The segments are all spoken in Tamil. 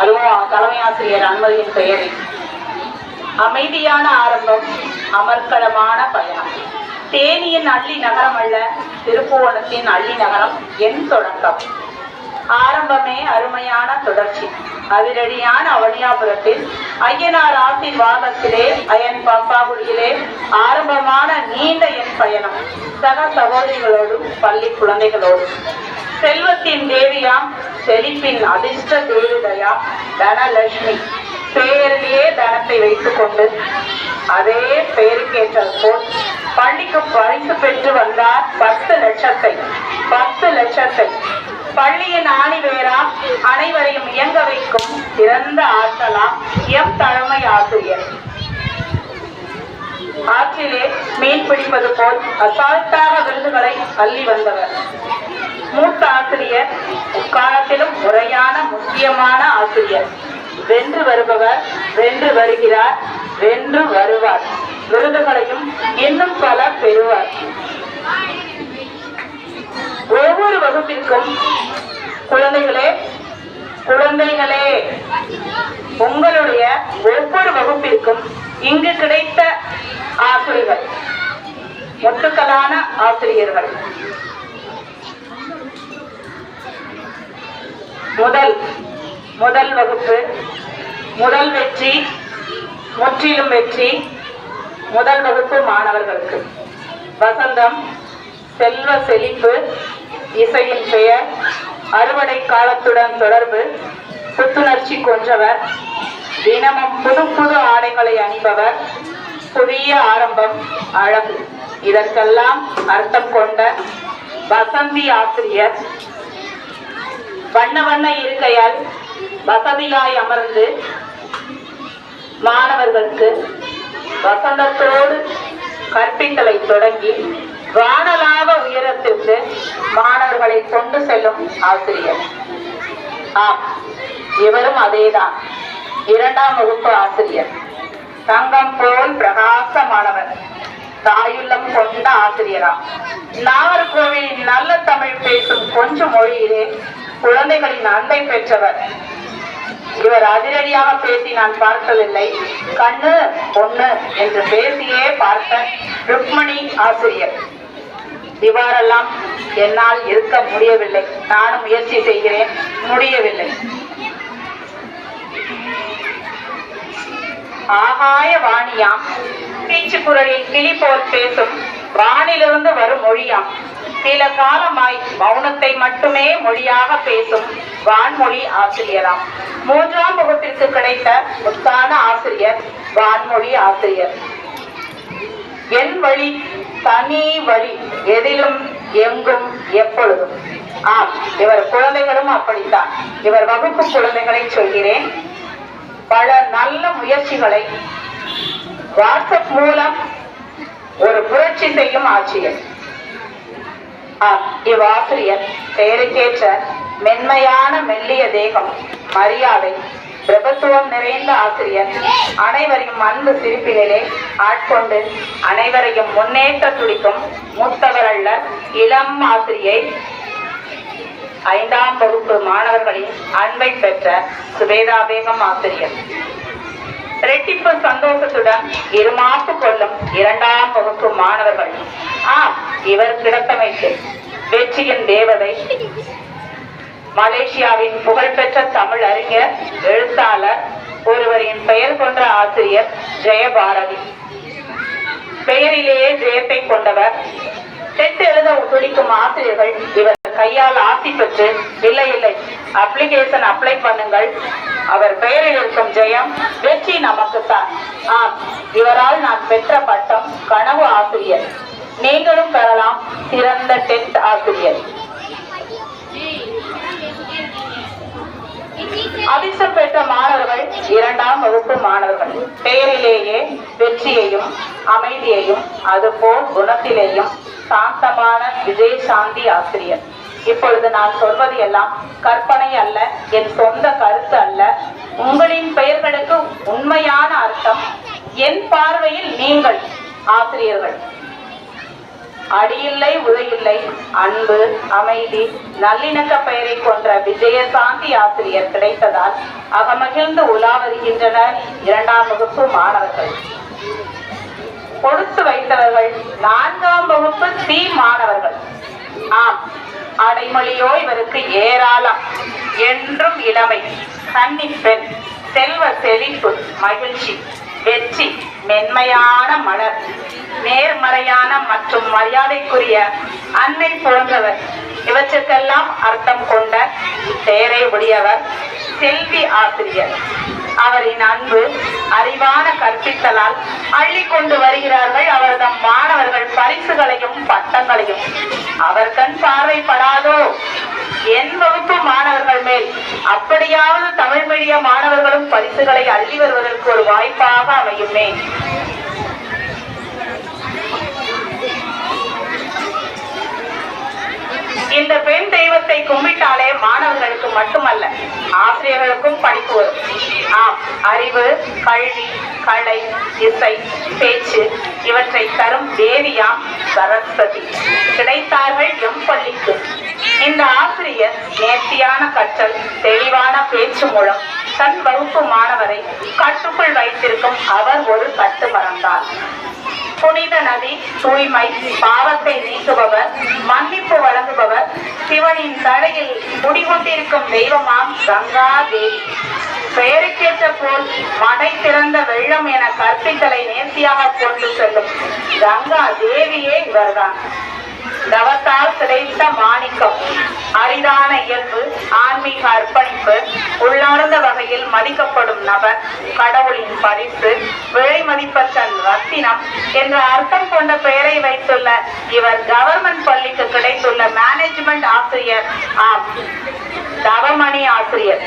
அதுவும் தலைமை ஆசிரியர் அனுமதியின் பெயரில் அமைதியான ஆரம்பம், அமர்க்களமான பயணம். தேனியின் அள்ளி நகரம் அல்ல, திருப்புவனத்தின் அள்ளி நகரம் என் தொடக்கம். ஆரம்பமே அருமையான தொடர்ச்சி. அதிரடியான அவனியாபுரத்தில் ஐயனார் ஆசீர்வாதத்திலே அயன் பாப்பாகுடியிலே ஆரம்பமான நீண்ட என் பயணம். சக சகோதரிகளோடும் பள்ளி குழந்தைகளோடும். செல்வத்தின் தேவியாம், செழிப்பின் அதிர்ஷ்ட தேவிதையாம் தனலட்சுமி பெயரிலேயே தனத்தை வைத்துக் கொண்டு அதே பெயருக்கேற்றது போல் பள்ளிக்கு பரிசு பெற்று வந்தார் 10 லட்சத்தை. பள்ளியின் ஆணிவேராம், அனைவரையும் இயங்க வைக்கும் சிறந்த ஆற்றலாம் எம் தலைமை ஆசிரியர். ஆற்றிலே மீன் பிடிப்பது போல் அசால்ட்டாக விருதுகளை அள்ளி வந்தவர். மூத்த ஆசிரியர், முக்காலத்திலும் முறையான முக்கியமான ஆசிரியர். வென்று வருபவர், வென்று வருகிறார், வென்று வருவார். விருதுகளையும் இன்னும் பல பெறுவார். ஒவ்வொரு வகுப்பிற்கும் குழந்தைகளே உங்களுடைய ஒவ்வொரு வகுப்பிற்கும் இங்கு கிடைத்த ஆசிரியர்கள் முத்துக்களான ஆசிரியர்கள். முதல் வகுப்பு முதல் வெற்றி, முற்றிலும் வெற்றி. முதல் வகுப்பு மாணவர்களுக்கு வசந்தம், செல்வ செழிப்பு, இசையின் பெயர், அறுவடை காலத்துடன் தொடர்பு, புத்துணர்ச்சி கொன்றவர், தினமும் புது ஆடைகளை அணிபவர், புதிய ஆரம்பம், அழகு. இதற்கெல்லாம் அர்த்தம் கொண்ட வசந்தி ஆசிரியர் வண்ண இருக்கையால் வசதியாய் அமர்ந்து மாணவர்களுக்கு வசந்தத்தோடு கற்பித்தலை தொடங்கி வானலாவ உயரத்திற்கு மாணவர்களை கொண்டு செல்லும் ஆசிரியர். ஆம், இவரும் அதேதான். 2ஆம் வகுப்பு ஆசிரியர். தங்கம் போல் பிரகாசமானவர், தாயுள்ளம் கொண்ட ஆசிரியரா. நாகர்கோவிலின் நல்ல தமிழ் பேசும் கொஞ்சம் மொழியிலே குழந்தைகளின் அன்பை பெற்றவர். இவர் அதிரடியாக பேசி நான் பார்த்ததில்லை. கண்ணு பொண்ணு என்று பேசியே பார்த்த ருக்மணி ஆசிரியர். இவ்வாறெல்லாம் என்னால் இருக்க முடியவில்லை. நானும் முயற்சி செய்கிறேன், முடியவில்லை. ஆகாய வாணியாம், பேச்சு குரலில் கிளி போல் பேசும் வானிலிருந்து வரும் மொழியாம். சில காலமாய் மௌனத்தை மட்டுமே மொழியாக பேசும் வான்மொழி ஆசிரியராம். 3ஆம் வகுப்பிற்கு கிடைத்த முத்தான ஆசிரியர் வான்மொழி ஆசிரியர். என் வழி, தனி வழி, எதிலும் எங்கும் எப்பொழுதும். ஆம், இவர் குழந்தைகளும் அப்படித்தான். இவர் வகுப்பு குழந்தைகளை சொல்கிறேன். பல நல்ல முயற்சிகளை வாட்ஸ்அப் மூலம் ஒரு புரட்சி செய்யும் ஆட்சியர். இவ்வாசிரியர் பெயருக்கேற்ற மென்மையான மெல்லிய தேகம், மரியாதை, பிரபத்துவம் நிறைந்த ஆசிரியர். அனைவரையும் அன்பு சிரிப்பினிலே ஆட்கொண்டு அனைவரையும் முன்னேற்ற துடிக்கும் மூத்தவர் அல்ல, இளம் ஆசிரியை. 5ஆம் வகுப்பு மாணவர்களின் அன்பை பெற்ற சுபேதா பேகம் ஆசிரியர். ரெட்டிப்பு சந்தோஷத்துடன் இருமாப்பு கொள்ளும் 2ஆம் வகுப்பு மாணவர்கள். இவர் கிடத்தமைக்கு வெற்றியின் தேவதை, மலேசியாவின் புகழ்பெற்ற தமிழ் அறிஞர், எழுத்தாளர் ஒருவரின் பெயர் கொண்ட ஆசிரியர் ஜெயபாரதி. பெயரிலேயே ஜெயத்தை கொண்டவர். டெட் எழுத துடிக்கும் ஆசிரியர்கள் இவர் கையால் ஆசி பெற்று இல்லை அப்ளிகேஷன் அப்ளை பண்ணுங்கள், அவர் பெயரில் இருக்கும் ஜெயம், வெற்றி நமக்கு தான். இவரால் நான் பெற்ற பட்டம் கனவு ஆசிரியர். நீங்களும் பெறலாம் சிறந்த டெட் ஆசிரியர். அதிர்ஷ்டம் பெற்ற மாணவர்கள் 2ஆம் வகுப்பு மாணவர்கள். பெயரிலேயே வெற்றியையும் அமைதியையும் அதுபோல் குணத்திலேயும் சாந்தமான விஜயசாந்தி ஆசிரியர். இப்பொழுது நான் சொல்வது எல்லாம் கற்பனை அல்ல, என் சொந்த கருத்து அல்ல. உங்களின் பெயர்களுக்கு உண்மையான அர்த்தம். என் பார்வையில் நீங்கள் ஆசிரியர்கள் அடியில்லை உதையில்லை அன்பு அமைதி நல்லிணக்க பெயரை கொன்ற விஜயசாந்தி ஆசிரியர் கிடைத்ததால் அகமகிழ்ந்து உலா வருகின்றனர் 2ஆம் வகுப்பு மாணவர்கள். கொடுத்து வைத்தவர்கள் 4ஆம் வகுப்பு சி மாணவர்கள். ஆம், அடைமொழியோ இவருக்கு ஏராளம். என்றும் இளமை, கன்னிப்பெண், செல்வ செழிப்பு, மகிழ்ச்சி, வெற்றி, மென்மையான மலர், நேர்மறையான மற்றும் மரியாதைக்குரிய அன்னை போன்றவர். இவற்றுக்கெல்லாம் அர்த்தம் கொண்ட பெயரை உடையவர் செல்வி ஆசிரியர். அவரின் அன்பு அறிவான கற்பித்தலால் அள்ளி கொண்டு வருகிறார்கள் அவர்தம் மாணவர்கள் பரிசுகளையும் பட்டங்களையும். அவர் கண் பார்வைப்படாதோ என் வகுப்பு மாணவர்கள் மேல்? அப்படியாவது தமிழ் மீடிய மாணவர்களும் பரிசுகளை அள்ளி வருவதற்கு ஒரு வாய்ப்பாக அமையுமே. இந்த பெண் தெய்வத்தை கும்பிட்டாலே மாணவர்களுக்கு மட்டுமல்ல, ஆசிரியர்களுக்கும் படிப்பு வரும். ஆம், அறிவு, கல்வி, கலை, இசை, பேச்சு இவற்றை தரும் தேவியாம் சரஸ்வதி கிடைத்தார்கள் எம் பள்ளிக்கு. இந்த ஆசிரியர் நேர்த்தியான கற்றல், தெளிவான பேச்சு மூலம் தன் வகுப்பு மாணவரை கட்டுக்குள் வைத்திருக்கும் அவர் ஒரு கட்டு மறந்தார். புனித நதி, தூய்மை, பாவத்தை நீக்குபவர், மன்னிப்பு வழங்குபவர், சிவனின் தலையில் குடிகொண்டிருக்கும் தெய்வமாம் கங்கா தேவி. பெயருக்கேற்ற போல் மடை திறந்த வெள்ளம் என கற்பித்தலை நேர்த்தியாக கொண்டு செல்லும் கங்கா தேவியே இவர்தான். தவத்தால் கிடைத்த மாணிக்கம், அரிதான இயல்பு, ஆன்மீக அர்ப்பணிப்பு, உள்ளார்ந்த வகையில் மதிக்கப்படும் நபர், கடவுளின் பரிசு, விலை மதிப்பற்ற ரத்தினம் என்ற அர்த்தம் கொண்ட பெயரை வைத்துள்ள இவர் கவர்மெண்ட் பள்ளிக்கு கிடைத்துள்ள மேனேஜ்மெண்ட் ஆசிரியர். ஆம், தவமணி ஆசிரியர்.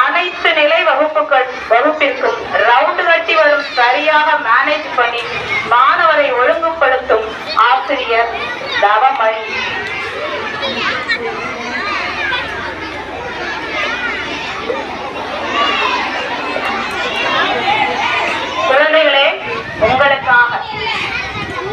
அனைத்து நிலை வகுப்பிற்கும் ரவுண்டு கட்டி வரும் சரியாக மேனேஜ் பண்ணி மாணவரை ஒழுங்குபடுத்தும் ஆசிரியர் தவமணி. குழந்தைகளே, உங்களுக்காக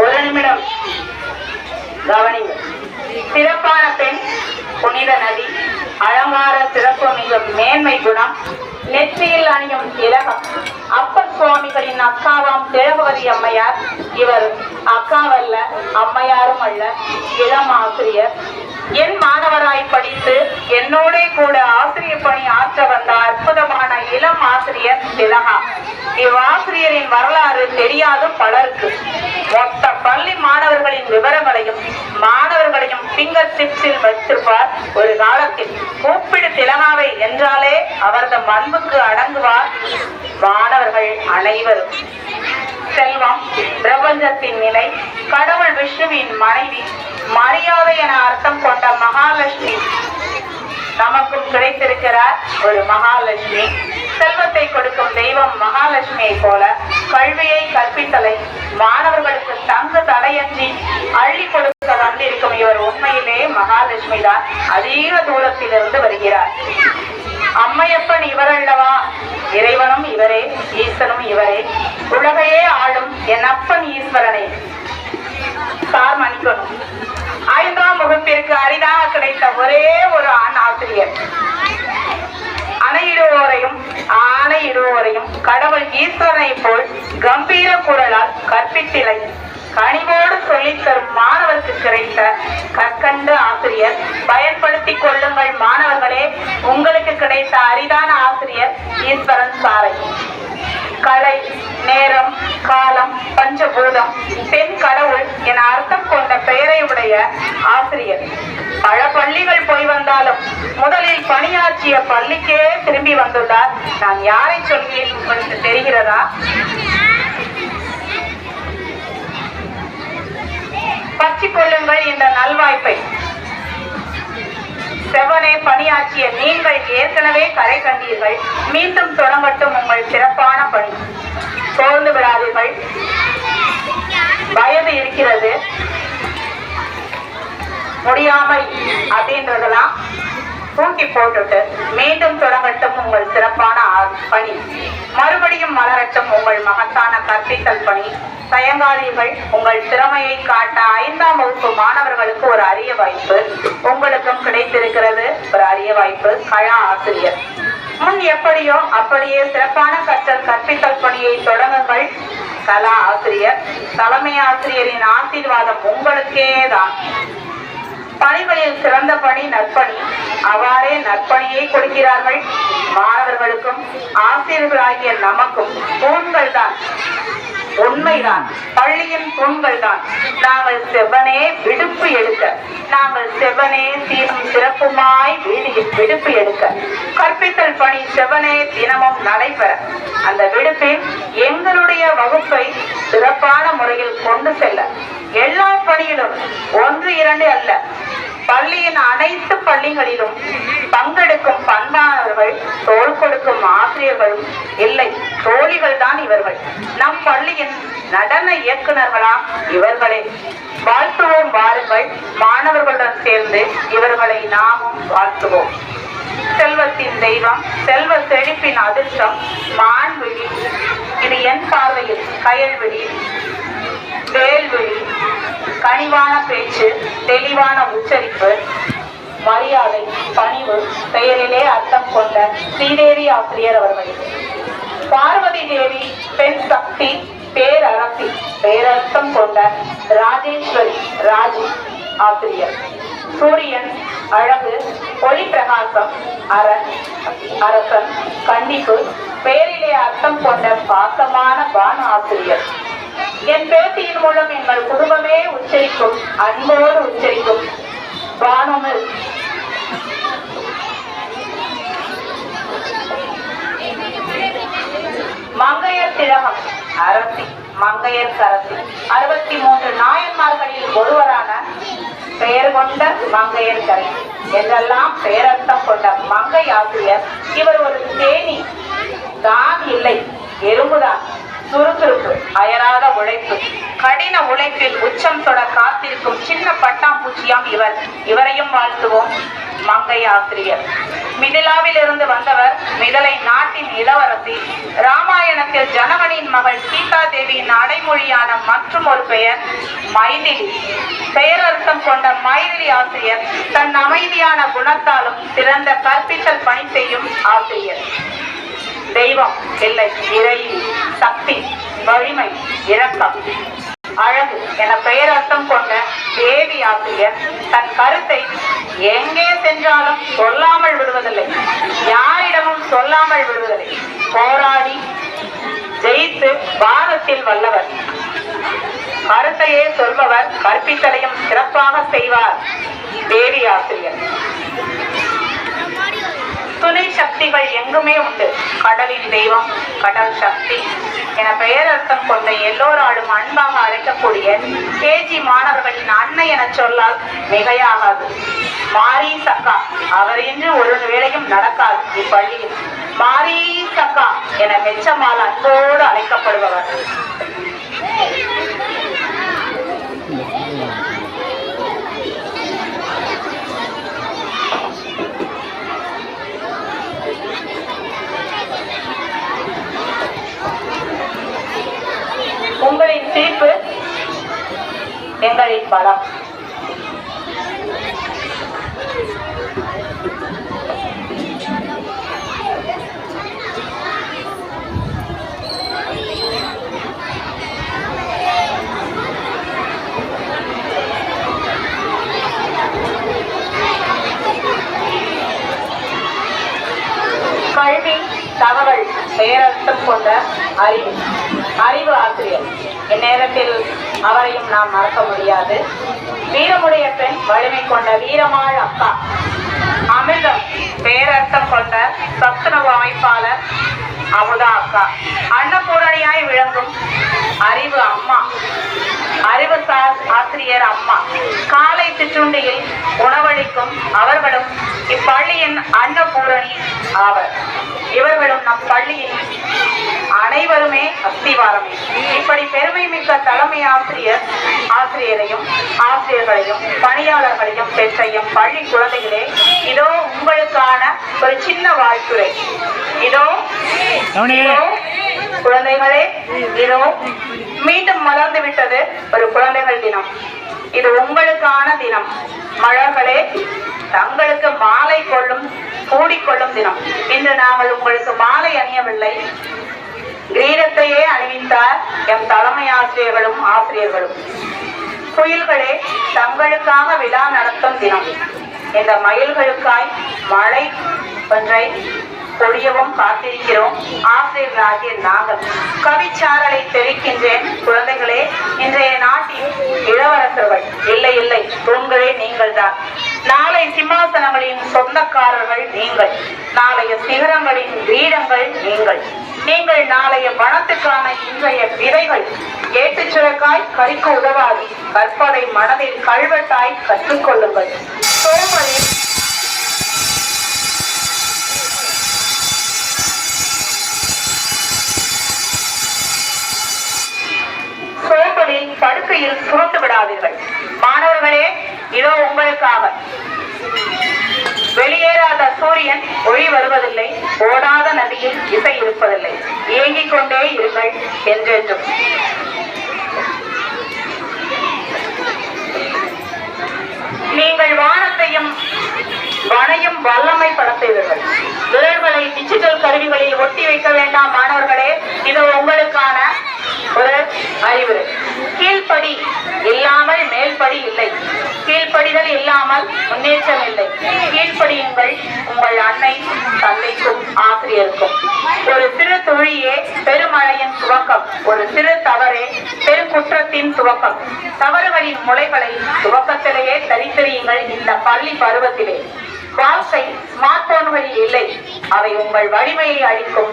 ஒரு நிமிடம் கவனிங்கள். சிறப்பான பெண், புனித நதி, அலங்கார சிறப்பு மிகும் மேன்மை குணம், நெற்றியில் அணியும் திலகம், அப்பர் சுவாமிகளின் அக்காவாம் திலகவதி அம்மையார். இவர் அக்காவல்ல, அம்மையாரும் அல்ல, இளம் ஆசிரியர். என் மாணவராய் படித்து என்னோட கூட ஆசிரியர் பணி ஆற்ற வந்த அற்புதமான இளம் ஆசிரியர் திலகா. இவ்வாசிரியரின் வரலாறு தெரியாது பலருக்கு. மொத்த பள்ளி மாணவர்களின் விவரங்களையும் மாணவர்களையும் பிங்கர் டிப்ஸில் வைத்திருப்பார். ஒரு காலத்தில் கூப்பிடு திலகாவை என்றாலே அவரது அன்புக்கு அடங்குவார் மாணவர்கள் அனைவரும். செல்வம், பிரபஞ்சத்தின் நிலை, கடவுள் விஷ்ணுவின் மனைவி, மரியாதை என அர்த்தம் கொண்ட மகாலட்சுமி நமக்கும் கிடைத்திருக்கிறார் ஒரு மகாலட்சுமி. செல்வத்தை கொடுக்கும் தெய்வம் மகாலட்சுமியை போல கல்வியை கற்பித்தலை மாணவர்களுக்கு தங்கு தடையன்றி அள்ளி கொடுக்க வந்திருக்கும் இவர் உண்மையிலே மகாலட்சுமி தான். அதிக தூரத்திலிருந்து வருகிறார். அம்மையப்பன் இவரல்லவா? இறைவனும் இவரே, ஈசனும் இவரே, உலகையே ஆளும் என் அப்பன் ஈஸ்வரனே. சார் மன்னிக்கணும், 5ஆம் வகுப்பிற்கு அரிதாக கிடைத்த ஒரே ஒரு ஆண் ஆசிரியர். ஆணையிடுவோரையும் கடவுள் ஈஸ்வரனை போல் கம்பீர குரலால் கற்பித்திலை கனிவோடு சொல்லித் தரும் மாணவருக்கு கிடைத்த கற்கண்டு ஆசிரியர். பயன்படுத்திக் கொள்ளுங்கள் மாணவர்களே, உங்களுக்கு கிடைத்த அரிதான ஆசிரியர் ஈஸ்வரன் சாரை. கலை, நேரம், காலம், பஞ்சபூதம், பெண் கடவுள் என அர்த்தம் கொண்ட பெயரை உடைய ஆசிரியர். பல பள்ளிகள் போய் வந்தாலும் முதலில் பணியாற்றிய பள்ளிக்கே திரும்பி வந்துள்ளார். நான் யாரை சொல்கிறேன் உங்களுக்கு தெரிகிறதா? பற்றிக் கொள்ளுங்கள் இந்த நல்வாய்ப்பை. செவனே பணியாற்றிய நீங்கள் ஏற்கனவே கரை கண்டீர்கள். மீண்டும் தொடங்கட்டும் உங்கள் சிறப்பான பணி. சோர்ந்து விடாதீர்கள். வயது இருக்கிறது, முடியாமல் அப்படின்றதெல்லாம் தூக்கி போட்டுட்டு மீண்டும் தொடங்கட்டும் உங்கள் சிறப்பான பணி. மறுபடியும் மலரட்டும் உங்கள் மகத்தான கற்பித்தல் பணி. தயங்காதீர்கள். உங்கள் திறமையை காட்ட 5ஆம் வகுப்பு மாணவர்களுக்கு ஒரு அரிய வாய்ப்பு உங்களுக்கும் கிடைத்திருக்கிறது. ஒரு அரிய வாய்ப்பு. கழா ஆசிரியர் முன் எப்படியோ அப்படியே சிறப்பான கற்பித்தல் பணியை தொடங்குங்கள். கலா ஆசிரியர், தலைமை ஆசிரியரின் ஆசீர்வாதம் உங்களுக்கே தான். பணிகளில் சிறந்த பணி நற்பணி. அவ்வாறே நற்பணியை கொடுக்கிறார்கள். மாணவர்களுக்கும் ஆசிரியர்களாகிய நமக்கும் தூண்கள் தான். உண்மைதான், பள்ளியின் தூண்கள் தான். நாங்கள் செவ்வனே விடுப்பு எடுக்க, நாங்கள் செவ்வனே சீரும் சிறப்புமாய் விடுப்பு எடுக்க, கற்பித்தல் பணி செவ்வனே தினமும் நடைபெற, அந்த விடுப்பில் எங்களுடைய வகுப்பை சிறப்பான முறையில் கொண்டு செல்ல, எல்லா பணியிலும் 1, 2 அல்ல, பள்ளியின் அனைத்து பள்ளிகளிலும் பங்கெடுக்கும் பண்பாளர்கள், தோள் கொடுக்கும் ஆசிரியர்களும் இல்லை, தோழிகள் தான் இவர்கள். நம் பள்ளியின் நடன இயக்குநர்களா இவர்களே. வாழ்த்துவோம் வாருங்கள். மாணவர்களுடன் சேர்ந்து இவர்களை நாமும் வாழ்த்துவோம். செல்வத்தின் தெய்வம், செல்வ செழிப்பின் அதிர்ஷ்டம், மான்விழி. இது என் பார்வையில் கயல்விழி, வேல்விழி. கனிவான பேச்சு, தெளிவான உச்சரிப்பு, மரியாதை, பணிவு, பெயரிலே அர்த்தம் கொண்ட ஸ்ரீதேவி ஆசிரியர் அவர்கள். பார்வதி தேவி பெண் சக்தி, பேரரசி, பேரர்த்தம் கொண்ட ராஜேஸ்வரி ராஜி ஆசிரியர். சூரியன், அழகு, ஒளி பிரகாசம், அரசன், கண்டிப்பு, பெயரிலே அர்த்தம் கொண்ட பாசமான பானு ஆசிரியர். என் பேட்டியின் மூலம் எங்கள் குடும்பமே உச்சரிக்கும், அன்போடு உச்சரிக்கும் பானுமில். மங்கையர் திலகம் அரசி, மங்கையர் கரசி. 63 நாயன்மார்களில் ஒருவரான பெயர் கொண்ட மங்கையர் கரசி என்றெல்லாம் பெயரர்த்தம் கொண்ட மங்கை ஆசிரியர். இவர் ஒரு தேனி தான் இல்லை, எறும்புதான். சுறுசுறுப்பு, அயராத உழைப்பு, கடின உழைப்பில் உச்சம் தொட காத்திருக்கும் சின்ன பட்டாம்பூச்சியாம் இவர். இவரையும் வாழ்த்துவோம். மங்கை ஆசிரியர் மிதிலாவில் இருந்து வந்தவர். மிதலை நாட்டின் இளவரசி. ராமாயணத்தில் ஜனகனின் மகள் சீதா தேவியின் அடைமொழியான மற்றும் ஒரு பெயர் மைதிலி. பெயரர்த்தம் கொண்ட மைதிலி ஆசிரியர் தன் அமைதியான குணத்தாலும் சிறந்த கற்பித்தல் பணி செய்யும் ஆசிரியர். தெய்வம் இல்லை, இறைவி, சக்தி, வலிமை, இரக்கம், அழகு என பெயரர்த்தம் கொண்ட தேவி ஆசிரியர் தன் கருத்தை எங்கே சென்றாலும் சொல்லாமல் விடுவதில்லை, யாரிடமும் சொல்லாமல் விடுவதில்லை. போராடி ஜெயித்து வாதத்தில் வல்லவர். கருத்தையே சொல்பவர், கற்பித்தலையும் சிறப்பாக செய்வார் தேவி ஆசிரியர். துணை சக்திகள் எங்குமே உண்டு. கடலின் தெய்வம், கடல் சக்தி என பெயரர்த்தம் கொண்ட எல்லோராலும் அன்பாக அழைக்கக்கூடிய கேஜி மாணவர்களின் அன்னை என சொல்லால் மிகையாகாது. மாரி சக்கா, அவர் இன்று ஒரு வேளையும் நடக்காது இப்பள்ளியில். மாரி சக்கா என மெச்சமால் அன்போடு அழைக்கப்படுபவர். உங்களின் சிரிப்பு எங்களின் பலம். கல்வி, தகவல், பெயரர்த்தம் கொண்ட அறிவு. அறிவு ஆசிரியர். இந்நேரத்தில் அவரையும் நாம் மறக்க முடியாது. வீரமுடைய பெண், வலிமை கொண்ட வீரமாள் அக்கா. அமிர்தம், பெயரர்த்தம் கொண்ட சத்துணவு அமைப்பாளர் அமுதா அக்கா. அன்னபூரணியாய் விளங்கும் அறிவு அம்மா, அறிவுசார் ஆசிரியர் அம்மா. காலை சிற்றுண்டியில் உணவளிக்கும் அவர்களும் இப்பள்ளியின் அன்னபூரணி ஆவர். இவர்களும் நம் பள்ளியின் அனைவரும் அனைவருமே அஸ்திவாரமே. இப்படி பெருமை மிக்க தலைமை ஆசிரியரையும் ஆசிரியர்களையும் பணியாளர்களையும் பெற்ற எம் பள்ளி குழந்தைகளே, இதோ உங்களுக்கான ஒரு சின்ன வாழ்த்துரை. இதோ குழந்தைகளே, இதோ மீண்டும் மலர்ந்து விட்டது ஒரு குழந்தைகள் தினம். இது உங்களுக்கான தினம். மலர்களே, தங்களுக்கு மாலை சூடிக்கொள்ளும் தினம். இன்று நாங்கள் உங்களுக்கு மாலை அணியவில்லை, கிரீடத்தையே அணிவித்தார் எம் தலைமை ஆசிரியர்களும். குயில்களே, தங்களுக்காக விழா நடத்தும் தினம். இந்த மயில்களுக்காய் மழை ஒன்றை பொழியவும் காத்திருக்கிறோம். ஆசிரியர்களாகிய நாங்கள் கவிச்சாரலை தெரிவிக்கின்றேன். குழந்தைகளே, இன்றைய நாட்டின் இளவரசர்கள் இல்லை, தூண்களே நீங்கள் தான். நாளை சிம்மாசனங்களின் சொந்தக்காரர்கள் நீங்கள். நாளைய சிகரங்களின் கிரீடங்கள் நீங்கள் நாளைய வனத்துக்கான இன்றைய விதைகள். ஏட்டுச் சுரக்காய் கறிக்கு உதவாது, கற்பதை மனதில் கல்வெட்டாய் கற்றுக்கொள்ளுங்கள். சோம்பலில் படுக்கையில் சுருட்டு விடாதீர்கள். மாணவர்களே, இதோ உங்களுக்காக. வெளியேறாத சூரியன் ஒளி வருவதில்லை, ஓடாத நதியில் இசை இருப்பதில்லை. ஏங்கிக் கொண்டே இருங்கள் என்றென்றும். நீங்கள் வானத்தையும் வனையும் வல்லமை படுத்துவீர்கள். விரல்களை டிஜிட்டல் கருவிகளில் ஒட்டி வைக்க வேண்டாம். மாணவர்களே, இது உங்களுக்கான ஒரு அறிவுரை. கீழ்ப்படி இல்லாமல் மேல்படி இல்லை, கீழ்ப்படிதல் இல்லாமல் முன்னேற்றம் இல்லை. கீழ்ப்படியுங்கள் உங்கள் அன்னை, தந்தைக்கும் ஆசிரியருக்கும். ஒரு சிறு துளியே பெருமழையின் துவக்கம், ஒரு சிறு தவறே பெருங்குற்றத்தின் துவக்கம். தவறுகளின் முளைகளை துவக்கத்திலேயே தரித்தறியுங்கள். இந்த பள்ளி பருவத்திலே வாழ்க்கை ஸ்மார்ட் போன்களில் இல்லை, அவை உங்கள் வலிமையை அளிக்கும்.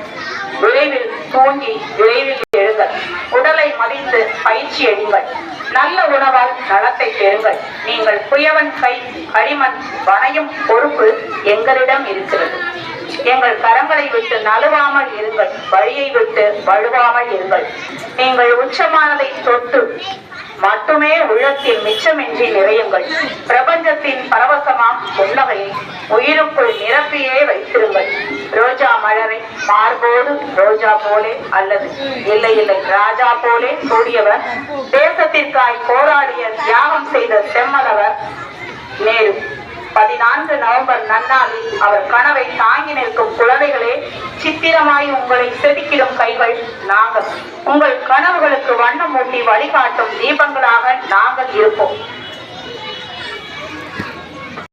விரைவில் தூங்கி விரைவில் எழுங்கள். உடலை மதித்து பயிற்சி எடுங்கள். நல்ல உணவால் நலத்தை பெறுங்கள். நீங்கள் குயவன் கை களிமண் வனையும் பொறுப்பு எங்களிடம் இருக்கிறது. எங்கள் கரங்களை விட்டு நழுவாமல் இருங்கள், வழியை விட்டு வழுவாமல் இருங்கள். நீங்கள் உச்சமானதை தொட்டு மட்டுமே உள்ளத்தில் மிச்சமின்றி நிறையுங்கள். பிரபஞ்சத்தின் பரவசமாம் புன்னகையை உயிருக்குள் நிரப்பியே வைத்திருங்கள். ரோஜா மலரை மார்போடு ரோஜா போலே அல்லது இல்லை ராஜா போலே சூடியவர், தேசத்திற்காய் போராடிய தியாகம் செய்த செம்மலவர் நேரு. 14 நவம்பர் நன்னாளில் அவர் கனவை தாங்கி நிற்கும் குழந்தைகளே, சித்திரமாய் உங்களை செதுக்கிடும் கைகள் நாங்கள். உங்கள் கனவுகளுக்கு வண்ணம் மூட்டி வழிகாட்டும் தீபங்களாக நாங்கள் இருப்போம்.